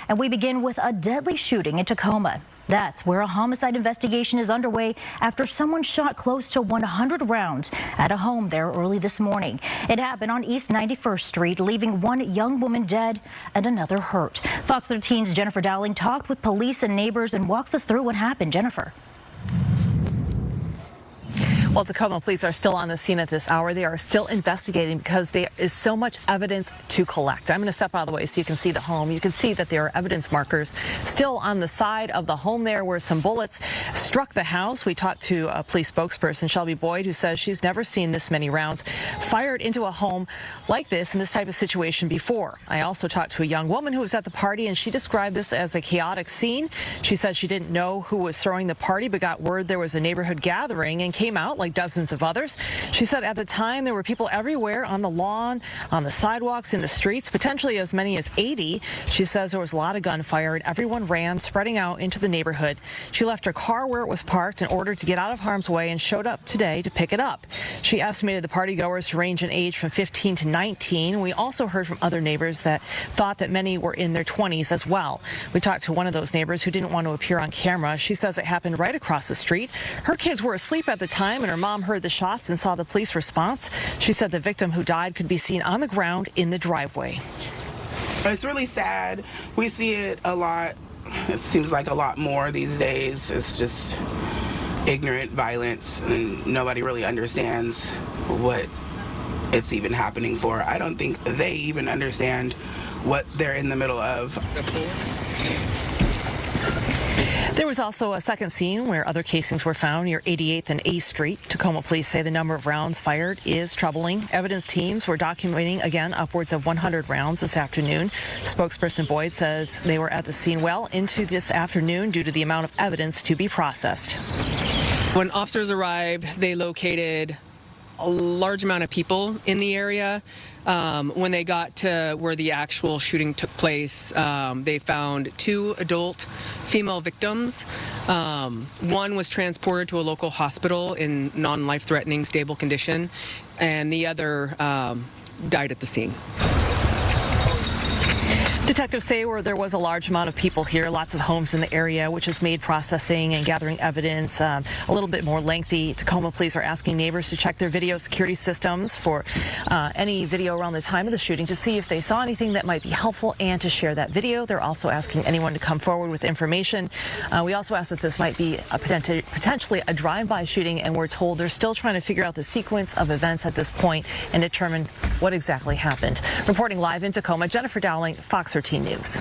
And we begin with a deadly shooting in Tacoma. That's where a homicide investigation is underway after someone shot close to 100 rounds at a home there early this morning. It happened on East 91st Street, leaving one young woman dead and another hurt. Fox 13's Jennifer Dowling talked with police and neighbors and walks us through what happened. Jennifer. Well, Tacoma police are still on the scene at this hour. They are still investigating because there is so much evidence to collect. I'm going to step out of the way so you can see the home. You can see that there are evidence markers still on the side of the home there where some bullets struck the house. We talked to a police spokesperson, Shelby Boyd, who says she's never seen this many rounds fired into a home like this in this type of situation before. I also talked to a young woman who was at the party, and she described this as a chaotic scene. She said she didn't know who was throwing the party, but got word there was a neighborhood gathering and came out like dozens of others. She said at the time there were people everywhere on the lawn, on the sidewalks, in the streets, potentially as many as 80. She says there was a lot of gunfire and everyone ran, spreading out into the neighborhood. She left her car where it was parked in order to get out of harm's way and showed up today to pick it up. She estimated the partygoers to range in age from 15 to 19. We also heard from other neighbors that thought that many were in their 20s as well. We talked to one of those neighbors who didn't want to appear on camera. She says it happened right across the street. Her kids were asleep at the time, and her mom heard the shots and saw the police response. She said the victim who died could be seen on the ground in the driveway. It's really sad. We see it a lot. It seems like a lot more these days. It's just ignorant violence, and nobody really understands what it's even happening for. I don't think they even understand what they're in the middle of. There was also a second scene where other casings were found near 88th and A Street. Tacoma police say the number of rounds fired is troubling. Evidence teams were documenting, again, upwards of 100 rounds this afternoon. Spokesperson Boyd says they were at the scene well into this afternoon due to the amount of evidence to be processed. When officers arrived, they located a large amount of people in the area. When they got to where the actual shooting took place, they found 2 adult female victims. One was transported to a local hospital in non-life-threatening, stable condition, and the other died at the scene. Detectives say there was a large amount of people here, lots of homes in the area, which has made processing and gathering evidence a little bit more lengthy. Tacoma police are asking neighbors to check their video security systems for any video around the time of the shooting to see if they saw anything that might be helpful and to share that video. They're also asking anyone to come forward with information. We also asked if this might be a potentially a drive-by shooting, and we're told they're still trying to figure out the sequence of events at this point and determine what exactly happened. Reporting live in Tacoma, Jennifer Dowling, Fox 13 News.